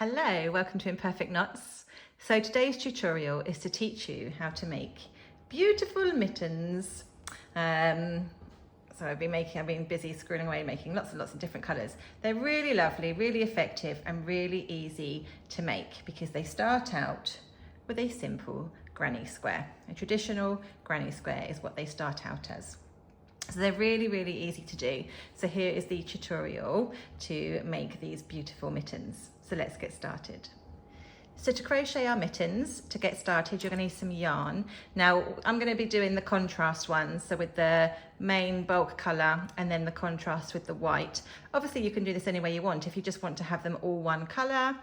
Hello, welcome to Imperfect Knots. So today's tutorial is to teach you how to make beautiful mittens. So I've been busy screwing away making lots and lots of different colours. They're really lovely, really effective and really easy to make because they start out with a simple granny square. A traditional granny square is what they start out as. So they're really, really easy to do. So here is the tutorial to make these beautiful mittens. So let's get started. So to crochet our mittens, to get started, you're going to need some yarn. Now, I'm going to be doing the contrast ones, so with the main bulk colour and then the contrast with the white. Obviously, you can do this any way you want. If you just want to have them all one colour,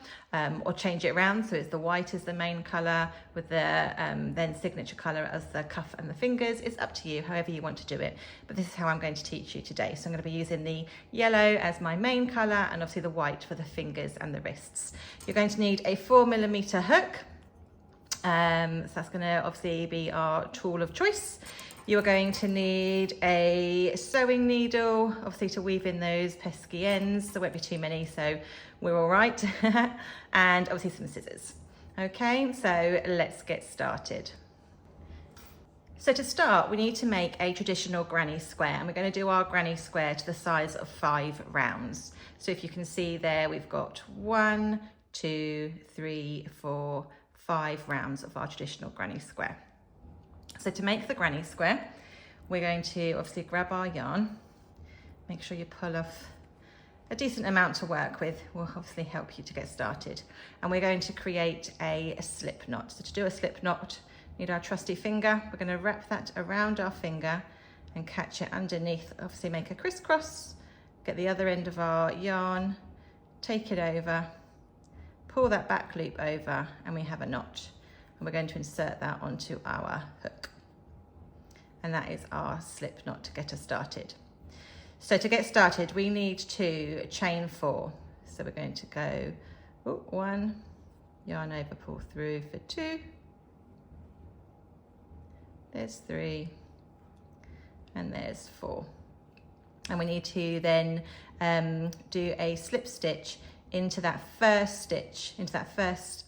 or change it around, so it's the white is the main colour with the then signature colour as the cuff and the fingers. It's up to you, however you want to do it. But this is how I'm going to teach you today. So I'm going to be using the yellow as my main colour and obviously the white for the fingers and the wrists. You're going to need a 4mm hook. So that's going to obviously be our tool of choice. You're going to need a sewing needle, obviously to weave in those pesky ends. There won't be too many, so we're all right. And obviously some scissors. Okay, so let's get started. So to start, we need to make a traditional granny square, and we're going to do our granny square to the size of 5 rounds. So if you can see there, we've got 1, 2, 3, 4, 5 rounds of our traditional granny square. So to make the granny square, we're going to obviously grab our yarn, make sure you pull off a decent amount to work with, will obviously help you to get started. And we're going to create a slip knot. So to do a slip knot, we need our trusty finger. We're going to wrap that around our finger and catch it underneath, obviously make a crisscross, get the other end of our yarn, take it over, pull that back loop over, and we have a knot. And we're going to insert that onto our hook. And that is our slip knot to get us started. So to get started, we need to chain 4. So we're going to go 1, yarn over, pull through for 2. There's 3, and there's 4. And we need to then do a slip stitch into that first stitch, into that first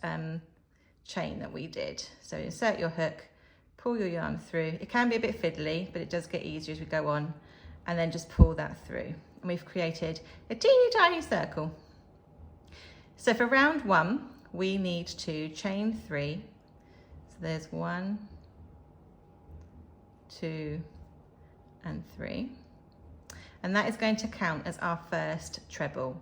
chain that we did. So insert your hook, pull your yarn through. It can be a bit fiddly, but it does get easier as we go on, and then just pull that through. And we've created a teeny tiny circle. So for round 1, we need to chain 3. So there's 1, 2, and 3. And that is going to count as our first treble.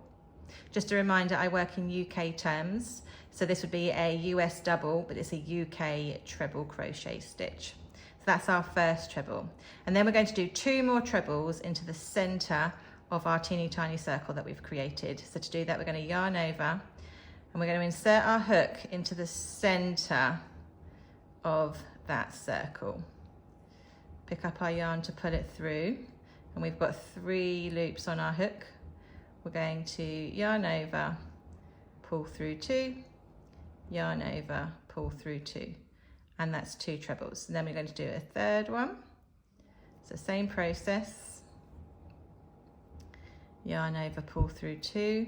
Just a reminder, I work in UK terms, so this would be a US double, but it's a UK treble crochet stitch. So that's our first treble. And then we're going to do 2 more trebles into the center of our teeny tiny circle that we've created. So to do that, we're going to yarn over, and we're going to insert our hook into the center of that circle. Pick up our yarn to pull it through, and we've got 3 loops on our hook. We're going to yarn over, pull through 2, yarn over, pull through 2, and that's 2 trebles. And then we're going to do a third one. So same process, yarn over, pull through 2,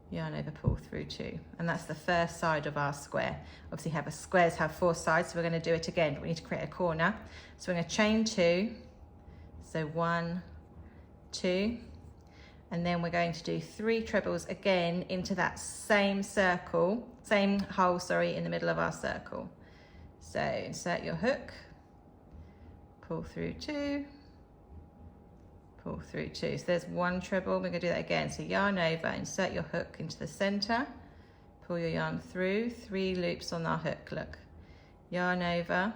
yarn over, pull through 2, and that's the first side of our square. Obviously squares have 4 sides, so we're going to do it again, but we need to create a corner. So we're going to chain 2, so 1, 2, and then we're going to do 3 trebles again into that same circle, same hole, sorry, in the middle of our circle. So insert your hook, pull through 2, pull through 2. So there's 1 treble. We're going to do that again. So yarn over, insert your hook into the center, pull your yarn through, 3 loops on our hook, look. Yarn over,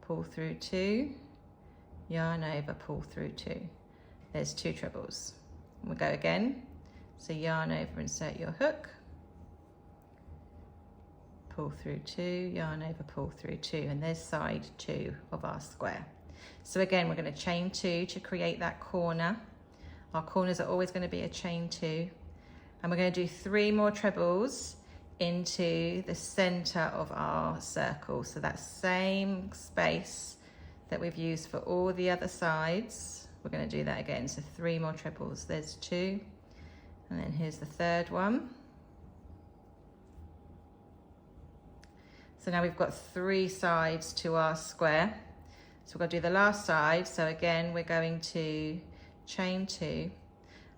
pull through 2, yarn over, pull through 2. There's 2 trebles. We'll go again. So yarn over, insert your hook, pull through 2, yarn over, pull through 2, and there's side 2 of our square. So again, we're going to chain 2 to create that corner. Our corners are always going to be a chain 2, and we're going to do 3 more trebles into the center of our circle. So that same space that we've used for all the other sides, we're going to do that again. So 3 more trebles. There's 2, and then here's the third one. So now we've got 3 sides to our square. So we're going to do the last side. So again, we're going to chain 2.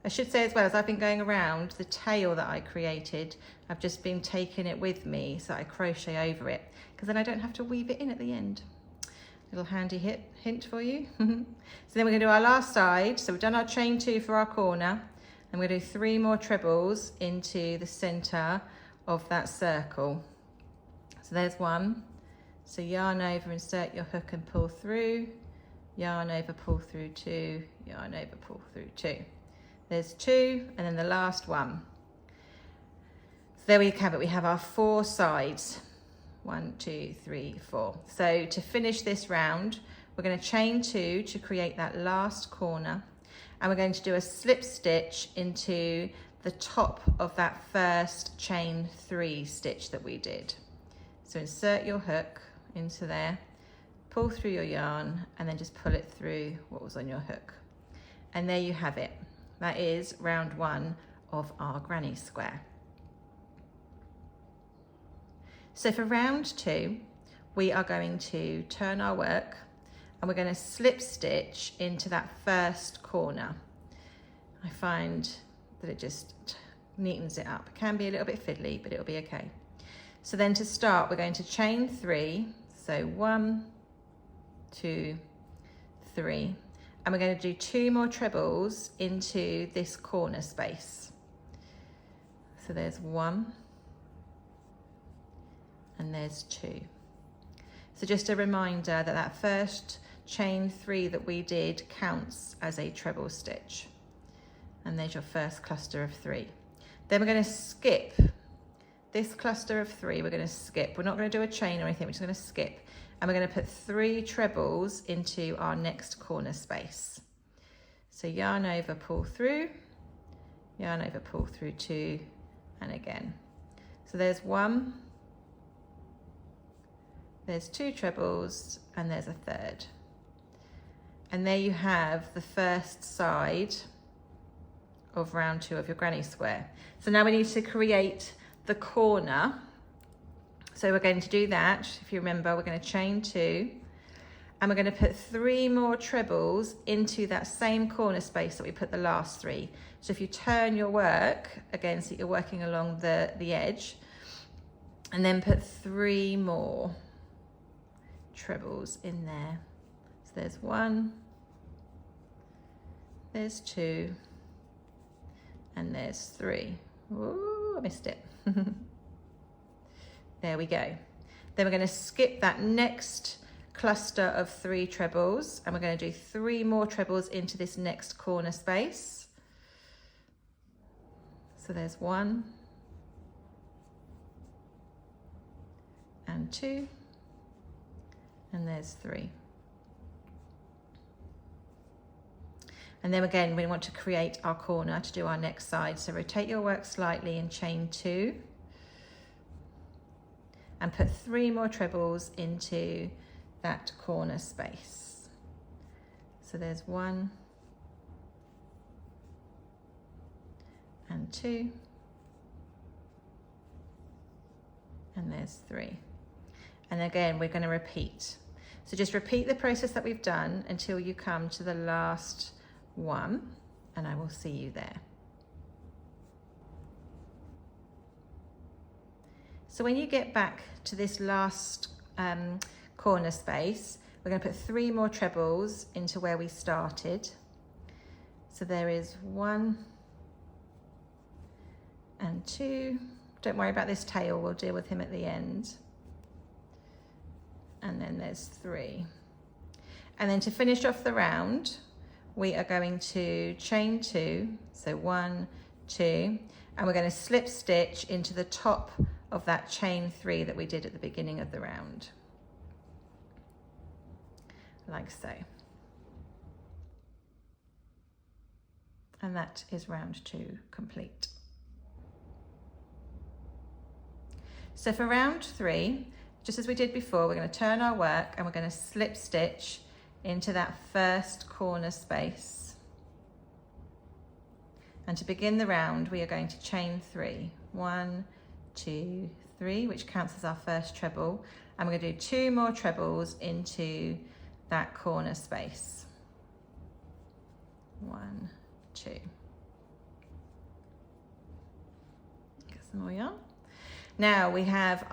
I should say as well, as I've been going around, the tail that I created, I've just been taking it with me so I crochet over it, because then I don't have to weave it in at the end. Little handy hint for you. So then we're going to do our last side. So we've done our chain 2 for our corner, and we're going to do 3 more trebles into the center of that circle. So there's 1. So yarn over, insert your hook and pull through, yarn over, pull through 2, yarn over, pull through 2. There's 2, and then the last 1. So there we have it. We have our 4 sides. 1, 2, 3, 4. So to finish this round, we're going to chain 2 to create that last corner, and we're going to do a slip stitch into the top of that first chain 3 stitch that we did. So insert your hook into there, pull through your yarn, and then just pull it through what was on your hook. And there you have it. That is round 1 of our granny square. So for round 2, we are going to turn our work, and we're going to slip stitch into that first corner. I find that it just neatens it up. It can be a little bit fiddly, but it'll be okay. So then to start, we're going to chain 3. So 1, 2, 3. And we're going to do 2 more trebles into this corner space. So there's 1, and there's 2. So just a reminder that that first chain 3 that we did counts as a treble stitch. And there's your first cluster of 3. Then we're going to skip this cluster of 3. We're going to skip. We're not going to do a chain or anything. We're just going to skip. And we're going to put 3 trebles into our next corner space. So yarn over, pull through, yarn over, pull through 2, and again. So there's 1, there's 2 trebles, and there's a 3rd. And there you have the first side of round 2 of your granny square. So now we need to create the corner. So we're going to do that. If you remember, we're going to chain 2, and we're going to put 3 more trebles into that same corner space that we put the last 3. So if you turn your work, again, so you're working along the edge, and then put 3 more trebles in there. So there's 1, there's 2, and there's 3. Ooh, I missed it. There we go. Then we're going to skip that next cluster of 3 trebles, and we're going to do 3 more trebles into this next corner space. So there's 1 and 2, and there's 3. And then again, we want to create our corner to do our next side. So rotate your work slightly and chain 2. And put 3 more trebles into that corner space. So there's 1 and 2, and there's 3. And again, we're going to repeat. So just repeat the process that we've done until you come to the last one, and I will see you there. So when you get back to this last corner space, we're going to put 3 more trebles into where we started. So there is 1 and 2. Don't worry about this tail, we'll deal with him at the end. And then there's 3. And then to finish off the round, we are going to chain 2. So 1, 2, and we're going to slip stitch into the top of that chain 3 that we did at the beginning of the round, like so. And that is round 2 complete. So for round 3, just as we did before, we're going to turn our work and we're going to slip stitch into that first corner space. And to begin the round, we are going to chain 3. 1, 2, 3, which counts as our first treble. And we're going to do 2 more trebles into that corner space. 1, 2. Get some more yarn. Now we have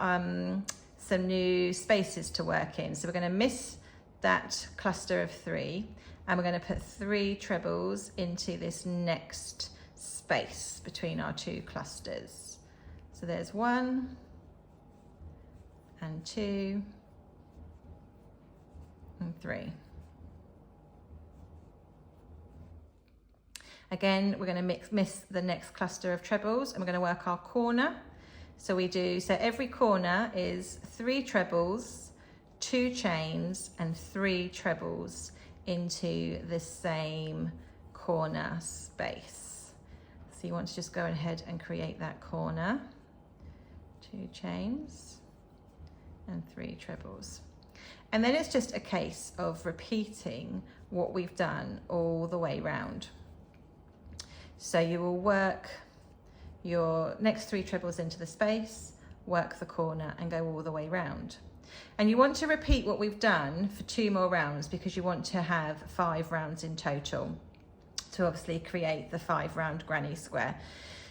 some new spaces to work in. So we're going to miss that cluster of 3, and we're going to put 3 trebles into this next space between our 2 clusters. So there's 1 and 2 and 3. Again, we're going to miss the next cluster of trebles, and we're going to work our corner. So every corner is 3 trebles, 2 chains and 3 trebles into the same corner space. So you want to just go ahead and create that corner. 2 chains and 3 trebles. And then it's just a case of repeating what we've done all the way round. So you will work your next 3 trebles into the space, work the corner and go all the way round. And you want to repeat what we've done for 2 more rounds, because you want to have 5 rounds in total to obviously create the 5 round granny square.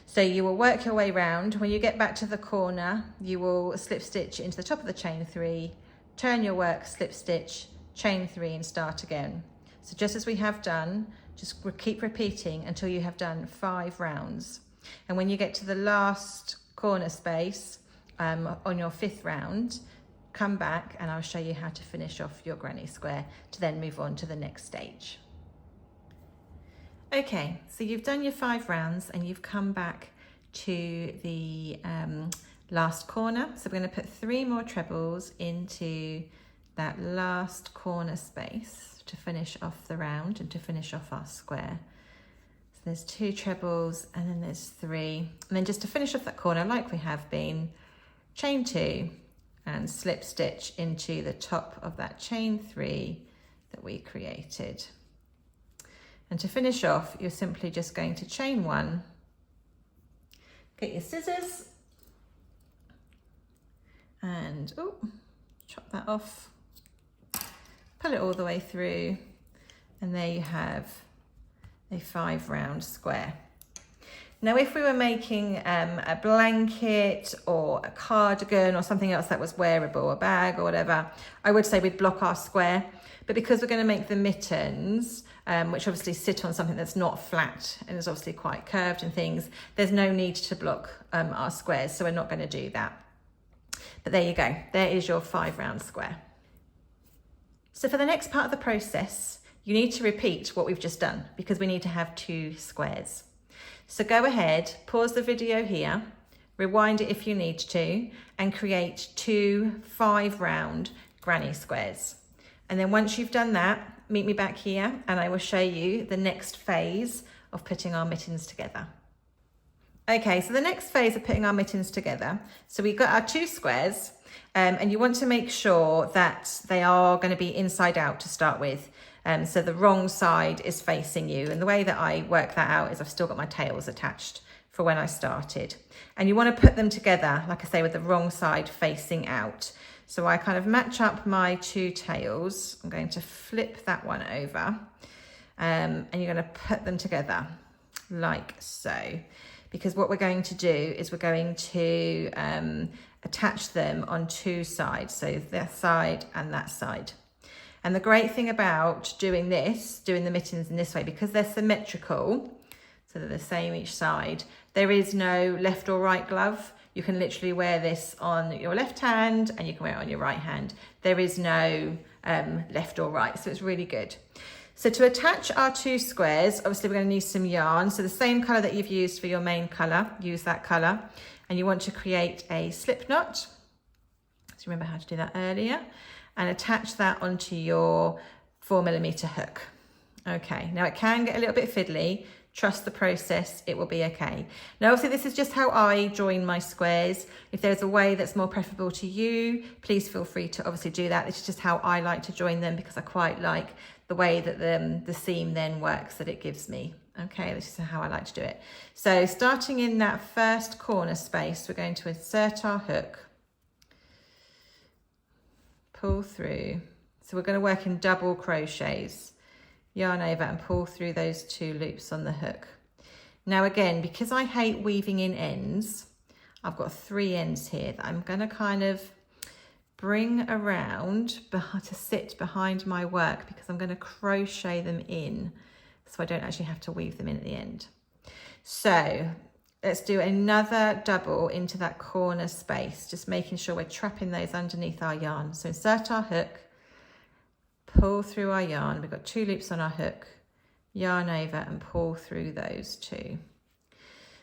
So you will work your way round. When you get back to the corner, you will slip stitch into the top of the chain 3, turn your work, slip stitch, chain 3 and start again. So just as we have done, just keep repeating until you have done 5 rounds. And when you get to the last corner space on your 5th round, come back and I'll show you how to finish off your granny square to then move on to the next stage. Okay, so you've done your 5 rounds and you've come back to the last corner. So we're going to put 3 more trebles into that last corner space to finish off the round and to finish off our square. So there's 2 trebles and then there's 3. And then just to finish off that corner like we have been, chain 2 and slip stitch into the top of that chain 3 that we created. And to finish off, you're simply just going to chain 1, get your scissors and chop that off, pull it all the way through, and there you have a 5 round square. Now, if we were making a blanket or a cardigan or something else that was wearable, a bag or whatever, I would say we'd block our square. But because we're going to make the mittens, which obviously sit on something that's not flat and is obviously quite curved and things, there's no need to block our squares, so we're not going to do that. But there you go, there is your 5 round square. So for the next part of the process, you need to repeat what we've just done because we need to have 2 squares. So go ahead, pause the video here, rewind it if you need to, and create 2 5 round granny squares. And then once you've done that, meet me back here and I will show you the next phase of putting our mittens together. Okay, so the next phase of putting our mittens together, so we've got our 2 squares and you want to make sure that they are going to be inside out to start with. So the wrong side is facing you, and the way that I work that out is I've still got my tails attached for when I started. And you want to put them together, like I say, with the wrong side facing out. So I kind of match up my 2 tails. I'm going to flip that one over and you're going to put them together like so. Because what we're going to do is we're going to attach them on 2 sides. So that side and that side. And the great thing about doing the mittens in this way, because they're symmetrical, so they're the same each side, there is no left or right glove. You can literally wear this on your left hand and you can wear it on your right hand. There is no left or right, so it's really good. So to attach our 2 squares, obviously we're going to need some yarn. So the same colour that you've used for your main colour, use that colour. And you want to create a slip knot. So remember how to do that earlier. And attach that onto your 4mm hook. Okay, now it can get a little bit fiddly. Trust the process, it will be okay. Now obviously this is just how I join my squares. If there's a way that's more preferable to you, please feel free to obviously do that. This is just how I like to join them because I quite like the way that the seam then works that it gives me. Okay, this is how I like to do it. So starting in that first corner space, we're going to insert our hook, pull through. So we're going to work in double crochets, yarn over and pull through those 2 loops on the hook. Now again, because I hate weaving in ends, I've got 3 ends here that I'm going to kind of bring around to sit behind my work, because I'm going to crochet them in so I don't actually have to weave them in at the end. So let's do another double into that corner space, just making sure we're trapping those underneath our yarn. So insert our hook, pull through our yarn. We've got 2 loops on our hook, yarn over and pull through those 2.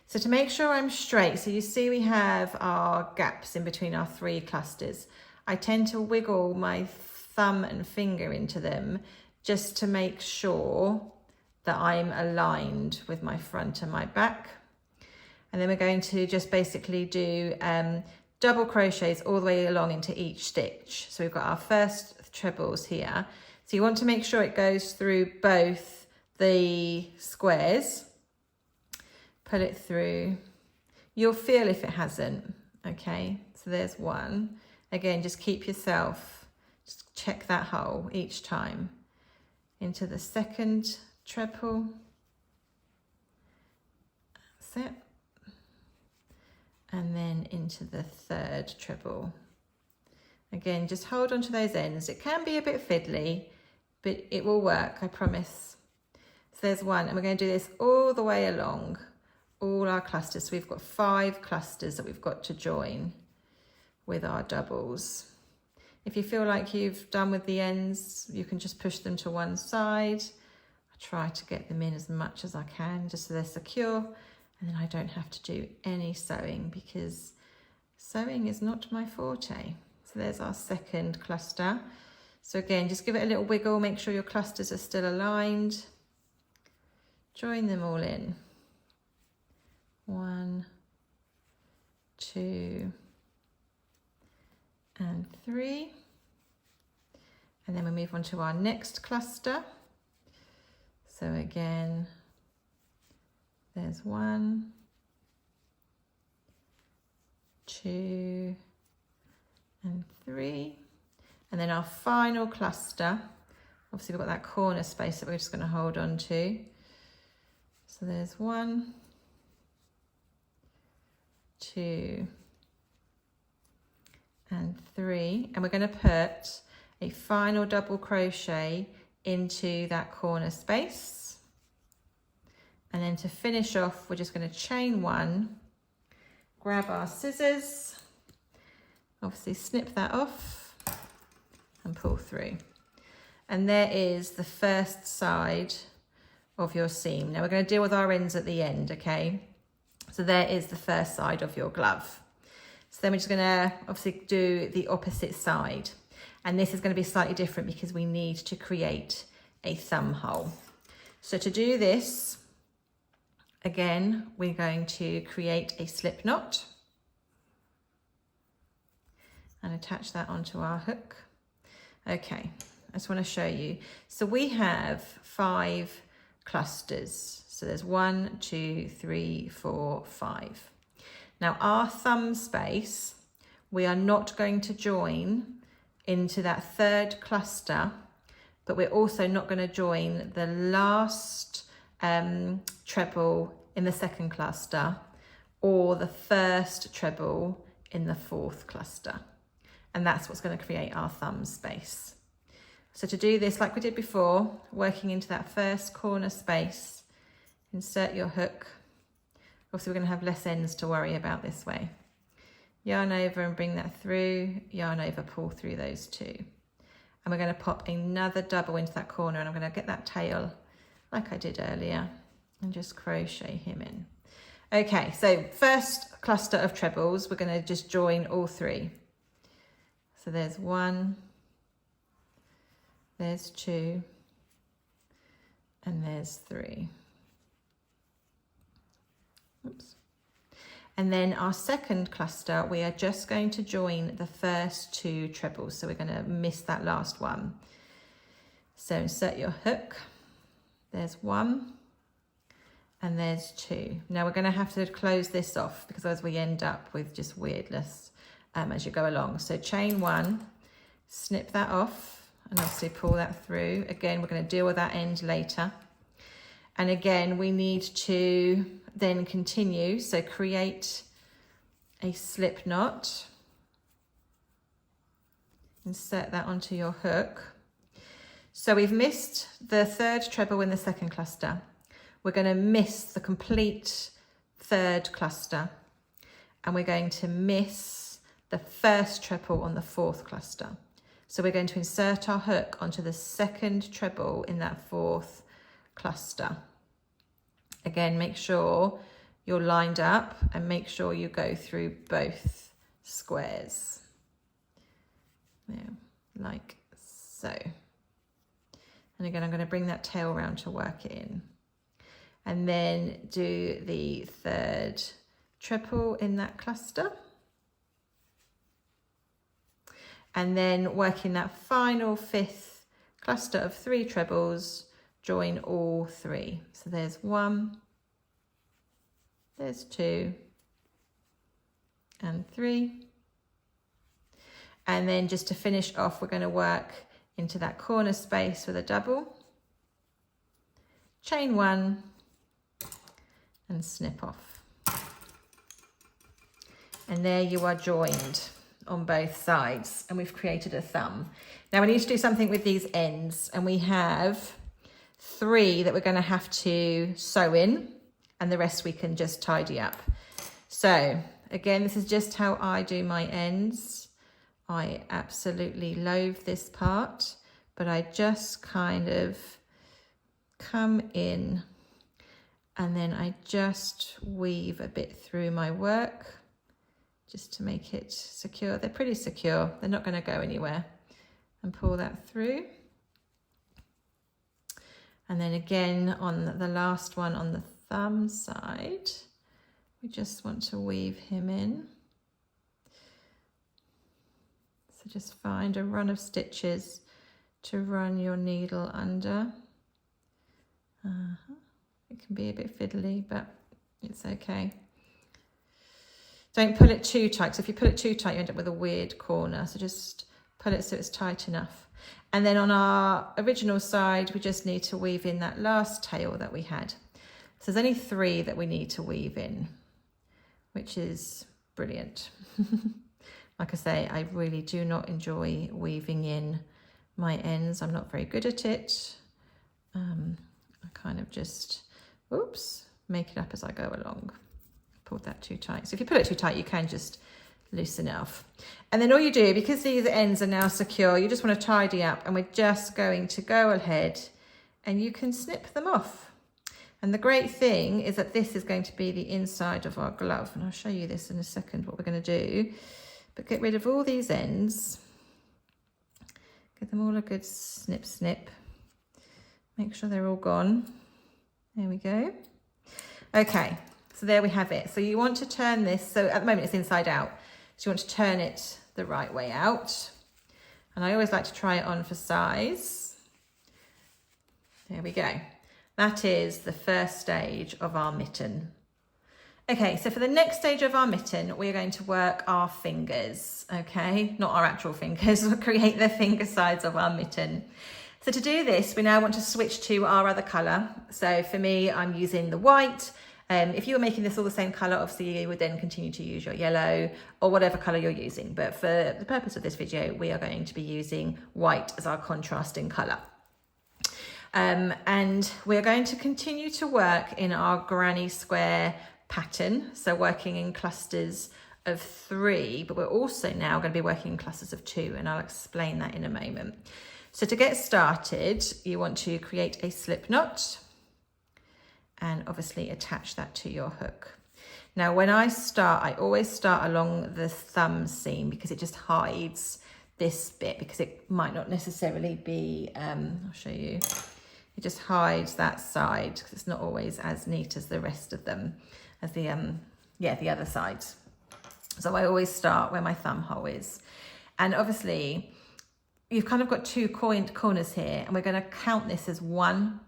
So to make sure I'm straight, so you see we have our gaps in between our 3 clusters. I tend to wiggle my thumb and finger into them just to make sure that I'm aligned with my front and my back. And then we're going to just basically do double crochets all the way along into each stitch. So we've got our first trebles here. So you want to make sure it goes through both the squares. Pull it through. You'll feel if it hasn't, okay? So there's 1. Again, just keep yourself, just check that hole each time. Into the second treble. That's it. And then into the third treble. Again, just hold on to those ends. It can be a bit fiddly, but it will work, I promise. So there's 1, and we're going to do this all the way along, all our clusters. So we've got 5 clusters that we've got to join with our doubles. If you feel like you've done with the ends, you can just push them to one side. I try to get them in as much as I can, just so they're secure, and then I don't have to do any sewing, because sewing is not my forte. So there's our second cluster. So again, just give it a little wiggle, make sure your clusters are still aligned. Join them all in. 1, 2, and 3. And then we move on to our next cluster. So again, there's 1, 2, and 3. And then our final cluster, obviously we've got that corner space that we're just going to hold on to. So there's 1, 2, and 3, and we're going to put a final double crochet into that corner space, and then to finish off we're just going to chain 1, grab our scissors, obviously snip that off and pull through, and there is the first side of your seam. Now we're going to deal with our ends at the end, okay? So there is the first side of your glove. So then we're just going to obviously do the opposite side. And this is going to be slightly different because we need to create a thumb hole. So to do this, again, we're going to create a slip knot and attach that onto our hook. Okay, I just want to show you. So we have 5 clusters. So there's 1, 2, 3, 4, 5. Now our thumb space, we are not going to join into that third cluster, but we're also not going to join the last treble in the second cluster or the first treble in the fourth cluster. And that's what's going to create our thumb space. So to do this, like we did before, working into that first corner space, insert your hook. Obviously, we're going to have less ends to worry about this way. Yarn over and bring that through, yarn over, pull through those 2. And we're going to pop another double into that corner, and I'm going to get that tail like I did earlier and just crochet him in. Okay, so first cluster of trebles, we're going to just join all 3. So there's 1, there's 2, and there's 3. Oops. And then our second cluster, we are just going to join the first 2 trebles. So we're going to miss that last one. So insert your hook. There's one and there's two. Now we're going to have to close this off because otherwise we end up with just weirdness as you go along. So chain one, snip that off and obviously pull that through. Again, we're going to deal with that end later. And again, we need to then continue. So create a slip knot. Insert that onto your hook. So we've missed the third treble in the second cluster. We're going to miss the complete third cluster. And we're going to miss the first treble on the fourth cluster. So we're going to insert our hook onto the second treble in that fourth cluster. Again, make sure you're lined up and make sure you go through both squares. Now, like so. And again, I'm going to bring that tail round to work it in. And then do the third treble in that cluster. And then work in that final fifth cluster of 3 trebles, join all 3. So there's 1, there's 2, and 3. And then just to finish off, we're going to work into that corner space with a double, chain 1, and snip off. And there you are joined on both sides, and we've created a thumb. Now we need to do something with these ends, and we have 3 that we're going to have to sew in, and the rest we can just tidy up. So again, this is just how I do my ends. I absolutely loathe this part, but I just kind of come in and then I just weave a bit through my work just to make it secure. They're pretty secure. They're not going to go anywhere. And pull that through. And then again on the last one on the thumb side, we just want to weave him in. So just find a run of stitches to run your needle under. It can be a bit fiddly, but it's okay. Don't pull it too tight, because if you pull it too tight, you end up with a weird corner. So just pull it so it's tight enough. And then on our original side, we just need to weave in that last tail that we had. So there's only 3 that we need to weave in, which is brilliant. Like I say, I really do not enjoy weaving in my ends. I'm not very good at it. I kind of just, oops, make it up as I go along. Pulled that too tight. So if you pull it too tight, you can just loosen it off. And then all you do, because these ends are now secure, you just want to tidy up, and we're just going to go ahead and you can snip them off. And the great thing is that this is going to be the inside of our glove. And I'll show you this in a second, what we're going to do. But get rid of all these ends. Give them all a good snip, snip. Make sure they're all gone. There we go. Okay, so there we have it. So you want to turn this, so at the moment it's inside out. So you want to turn it the right way out. And I always like to try it on for size. There we go. That is the first stage of our mitten. Okay, so for the next stage of our mitten, we're going to work our fingers, okay? Not our actual fingers, we'll create the finger sides of our mitten. So to do this, we now want to switch to our other colour. So for me, I'm using the white. If you were making this all the same colour, obviously you would then continue to use your yellow or whatever colour you're using. But for the purpose of this video, we are going to be using white as our contrasting colour. And we're going to continue to work in our granny square pattern, so working in clusters of 3, but we're also now going to be working in clusters of 2, and I'll explain that in a moment. So to get started, you want to create a slip knot and obviously attach that to your hook. Now when I start, I always start along the thumb seam because it just hides this bit, because it might not necessarily be, I'll show you, it just hides that side because it's not always as neat as the rest of them, as the other sides. So I always start where my thumb hole is. And obviously you've kind of got two corners here, and we're going to count this as one.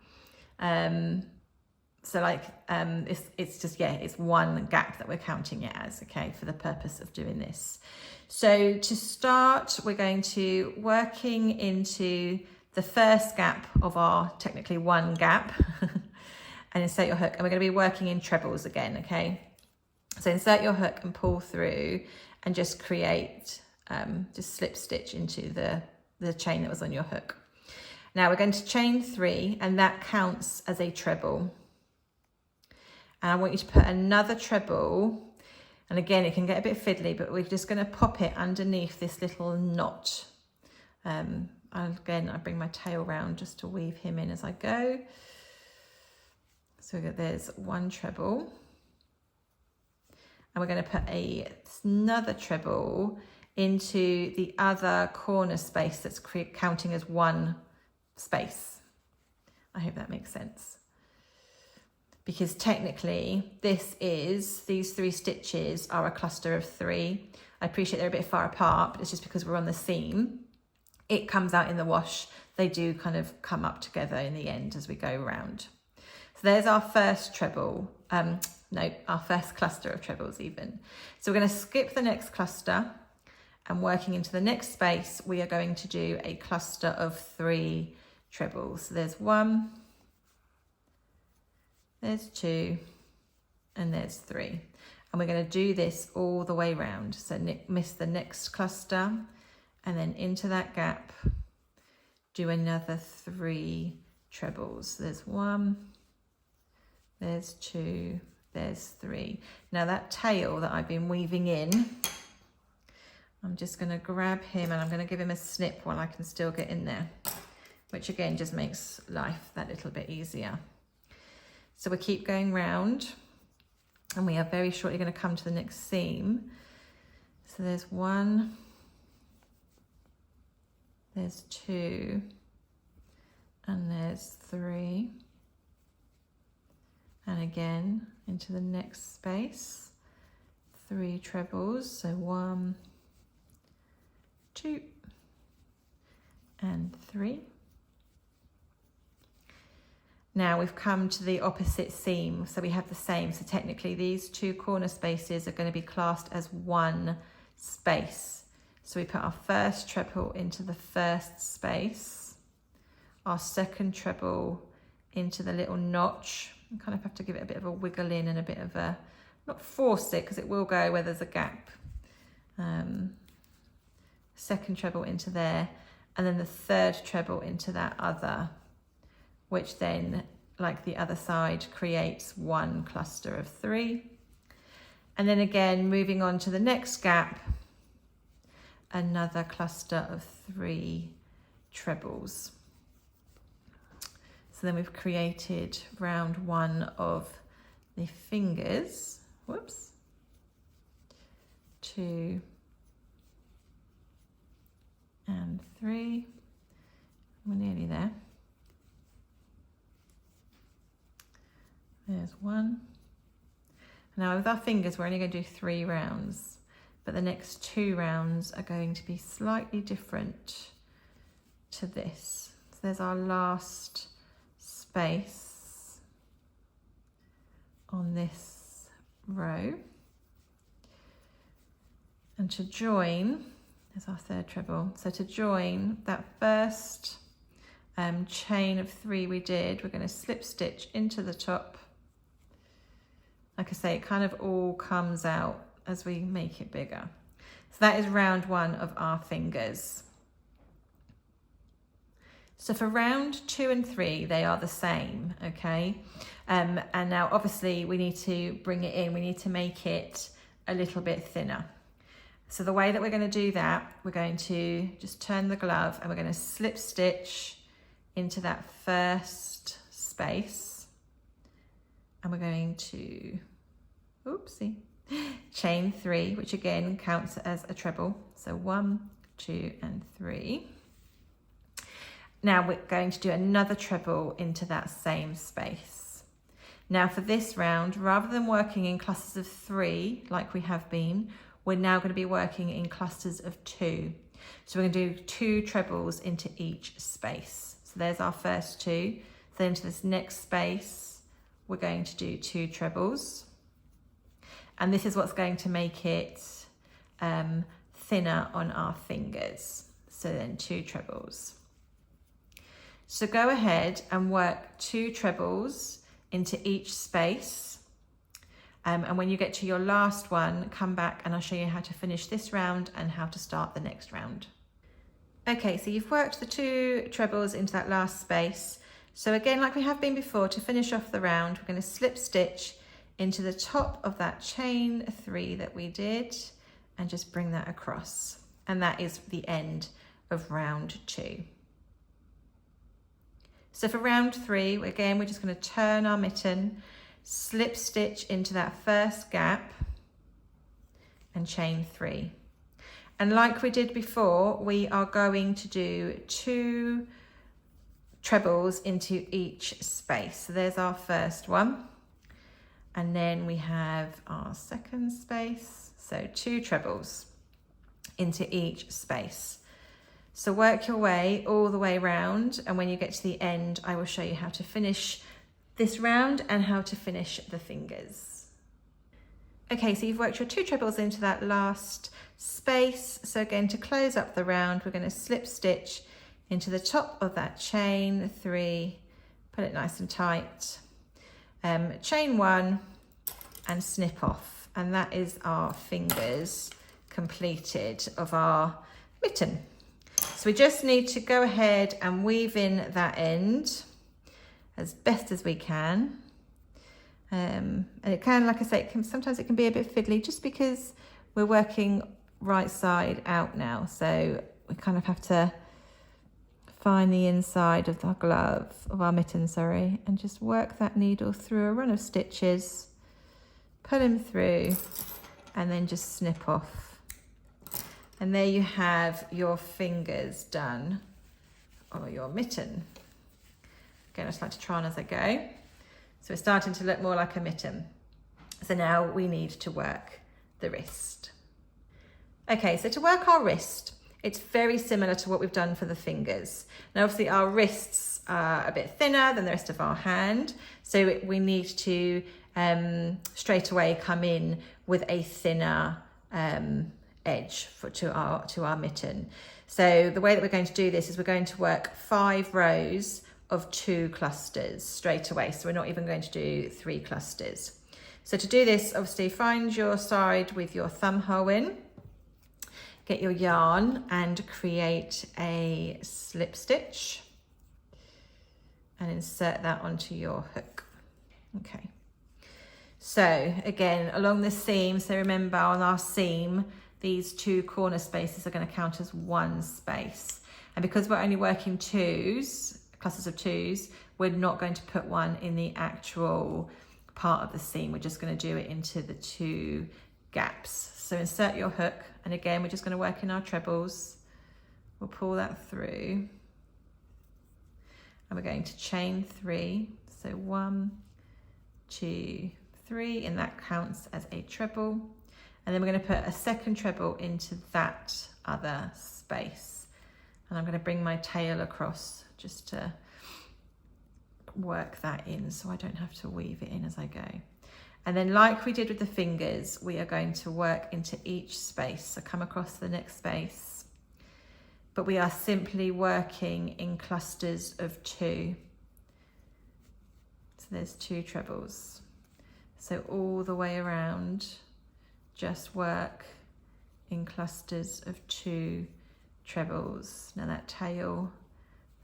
So like it's just, yeah, it's one gap that we're counting it as, okay, for the purpose of doing this. So to start, we're going to working into the first gap of our technically one gap and insert your hook, and we're going to be working in trebles again, okay? So insert your hook and pull through and just create, just slip stitch into the chain that was on your hook. Now we're going to chain 3, and that counts as a treble. And I want you to put another treble, and again, it can get a bit fiddly, but we're just going to pop it underneath this little knot. Again, I bring my tail round just to weave him in as I go. So there's one treble. And we're going to put another treble into the other corner space that's counting as one space. I hope that makes sense. Because technically these 3 stitches are a cluster of 3. I appreciate they're a bit far apart, but it's just because we're on the seam. It comes out in the wash. They do kind of come up together in the end as we go around. So there's our first treble. Our first cluster of trebles even. So we're going to skip the next cluster, and working into the next space, we are going to do a cluster of 3 trebles. So there's 1, there's 2, and there's 3. And we're going to do this all the way round. So miss the next cluster, and then into that gap, do another 3 trebles. So there's 1, there's 2, there's 3. Now that tail that I've been weaving in, I'm just going to grab him and I'm going to give him a snip while I can still get in there, which again just makes life that little bit easier. So we keep going round, and we are very shortly going to come to the next seam. So there's 1, there's 2, and there's 3. And again, into the next space, 3 trebles. So 1, 2, and 3. Now we've come to the opposite seam, so we have the same. So technically these 2 corner spaces are going to be classed as one space. So we put our first treble into the first space, our second treble into the little notch. You kind of have to give it a bit of a wiggle in and a bit of a, not force it because it will go where there's a gap. Second treble into there, and then the third treble into that other, which then, like the other side, creates one cluster of 3. And then again, moving on to the next gap, another cluster of 3 trebles. So then we've created round 1 of the fingers. Whoops. 2 and 3. We're nearly there. There's 1. Now with our fingers, we're only going to do 3 rounds, but the next 2 rounds are going to be slightly different to this. So there's our last space on this row. And to join, there's our third treble. So to join that first chain of 3 we did, we're going to slip stitch into the top. Like I say, it kind of all comes out as we make it bigger. So that is round 1 of our fingers. So for round 2 and 3, they are the same, okay? And now obviously we need to bring it in. We need to make it a little bit thinner. So the way that we're going to do that, we're going to just turn the glove and we're going to slip stitch into that first space. And we're going to, oopsie, chain 3, which again counts as a treble. So 1, 2, and 3. Now we're going to do another treble into that same space. Now for this round, rather than working in clusters of 3 like we have been, we're now going to be working in clusters of 2. So we're going to do 2 trebles into each space. So there's our first 2. So into this next space, we're going to do 2 trebles. And this is what's going to make it thinner on our fingers. So then 2 trebles. So go ahead and work 2 trebles into each space. And when you get to your last one, come back and I'll show you how to finish this round and how to start the next round. Okay, so you've worked the 2 trebles into that last space. So again, like we have been before, to finish off the round, we're going to slip stitch into the top of that chain 3 that we did and just bring that across. And that is the end of round 2. So for round 3, again, we're just going to turn our mitten, slip stitch into that first gap and chain 3. And like we did before, we are going to do 2 trebles into each space. So there's our first one. And then we have our second space. So 2 trebles into each space. So work your way all the way around. And when you get to the end, I will show you how to finish this round and how to finish the fingers. Okay, so you've worked your 2 trebles into that last space. So again, to close up the round, we're going to slip stitch into the top of that chain 3, put it nice and tight, chain 1 and snip off. And that is our fingers completed of our mitten. So we just need to go ahead and weave in that end as best as we can. And it can, like I say, sometimes it can be a bit fiddly just because we're working right side out now. So we kind of have to find the inside of the glove, of our mitten, sorry, and just work that needle through a run of stitches, pull them through, and then just snip off. And there you have your fingers done, or your mitten. Again, I just like to try on as I go. So it's starting to look more like a mitten. So now we need to work the wrist. Okay, so to work our wrist, it's very similar to what we've done for the fingers. Now, obviously our wrists are a bit thinner than the rest of our hand. So we need to straight away come in with a thinner edge to our mitten. So the way that we're going to do this is we're going to work 5 rows of 2 clusters straight away. So we're not even going to do 3 clusters. So to do this, obviously find your side with your thumb hole in, get your yarn and create a slip stitch and insert that onto your hook. Okay. So again, along the seam, so remember on our seam, these 2 corner spaces are going to count as 1 space. And because we're only working 2s, clusters of 2s, we're not going to put one in the actual part of the seam. We're just going to do it into the 2 gaps. So insert your hook, and again, we're just going to work in our trebles. We'll pull that through, and we're going to chain 3. So 1, 2, 3, and that counts as a treble. And then we're going to put a second treble into that other space. And I'm going to bring my tail across just to work that in so I don't have to weave it in as I go. And then like we did with the fingers, we are going to work into each space. So come across the next space, but we are simply working in clusters of 2. So there's 2 trebles. So all the way around, just work in clusters of 2 trebles. Now that tail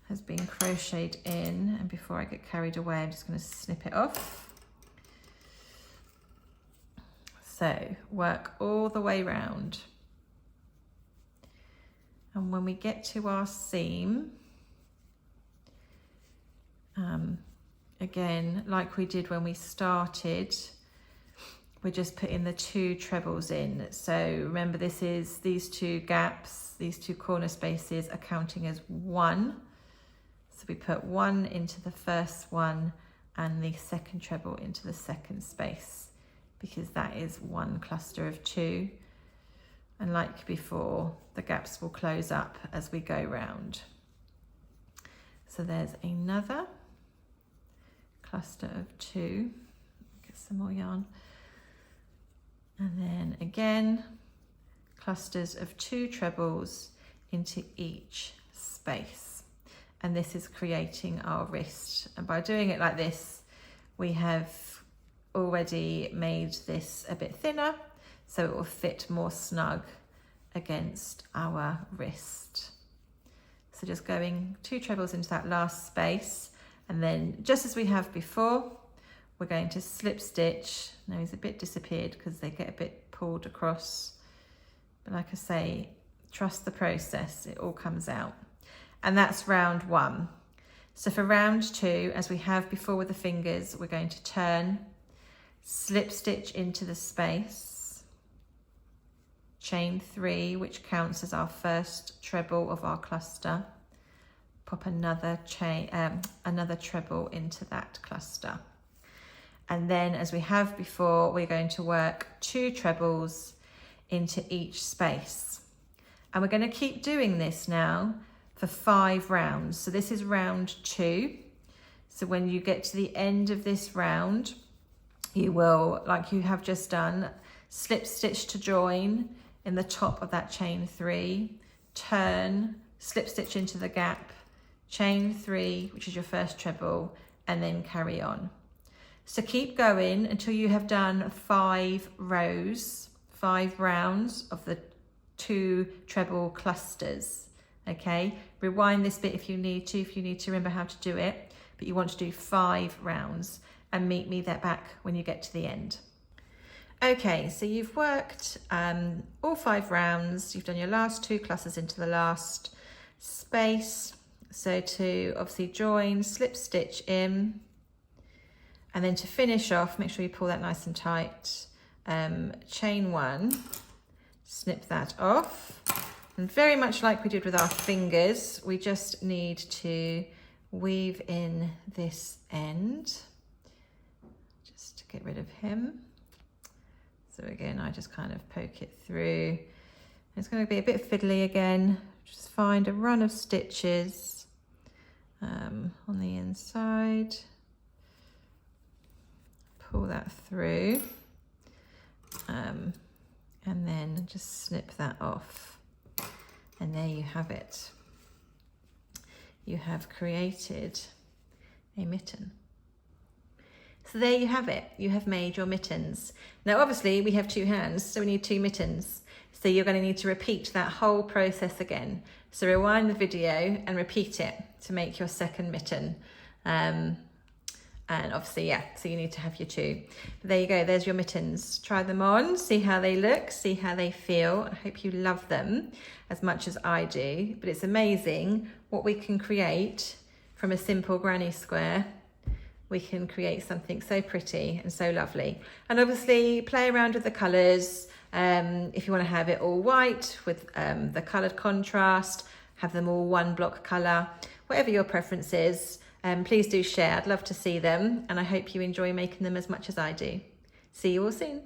has been crocheted in, and before I get carried away, I'm just going to snip it off. So work all the way round. And when we get to our seam, again, like we did when we started, we're just putting the 2 trebles in. So remember, these 2 gaps, these 2 corner spaces are counting as 1. So we put 1 into the first one and the second treble into the second space, because that is 1 cluster of 2. And like before, the gaps will close up as we go round. So there's another cluster of 2. Get some more yarn. And then again, clusters of 2 trebles into each space. And this is creating our wrist. And by doing it like this, we have already made this a bit thinner, so it will fit more snug against our wrist. So just going 2 trebles into that last space, and then just as we have before, we're going to slip stitch. Now he's a bit disappeared because they get a bit pulled across, but like I say, trust the process, it all comes out. And that's round 1. So for round 2, as we have before with the fingers, we're going to turn, slip stitch into the space, chain 3, which counts as our first treble of our cluster, pop another treble into that cluster. And then as we have before, we're going to work 2 trebles into each space. And we're going to keep doing this now for 5 rounds. So this is round 2. So when you get to the end of this round, you will, like you have just done, slip stitch to join in the top of that chain 3, turn, slip stitch into the gap, chain 3, which is your first treble, and then carry on. So keep going until you have done 5 rows, 5 rounds of the 2 treble clusters. Okay, rewind this bit if you need to remember how to do it, but you want to do 5 rounds, and meet me there back when you get to the end. Okay, so you've worked all 5 rounds, you've done your last 2 clusters into the last space. So to obviously join, slip stitch in, and then to finish off, make sure you pull that nice and tight, chain 1, snip that off. And very much like we did with our fingers, we just need to weave in this end, just to get rid of him. So again, I just kind of poke it through. It's going to be a bit fiddly again. Just find a run of stitches on the inside. Pull that through. And then just snip that off. And there you have it. You have created a mitten. So there you have it. You have made your mittens. Now, obviously, we have 2 hands, so we need 2 mittens. So you're going to need to repeat that whole process again. So rewind the video and repeat it to make your second mitten. And obviously, yeah, so you need to have your 2. But there you go, there's your mittens. Try them on, see how they look, see how they feel. I hope you love them as much as I do. But it's amazing what we can create from a simple granny square. We can create something so pretty and so lovely. And obviously, play around with the colours. If you want to have it all white with the coloured contrast, have them all 1 block colour, whatever your preference is. Please do share. I'd love to see them, and I hope you enjoy making them as much as I do. See you all soon.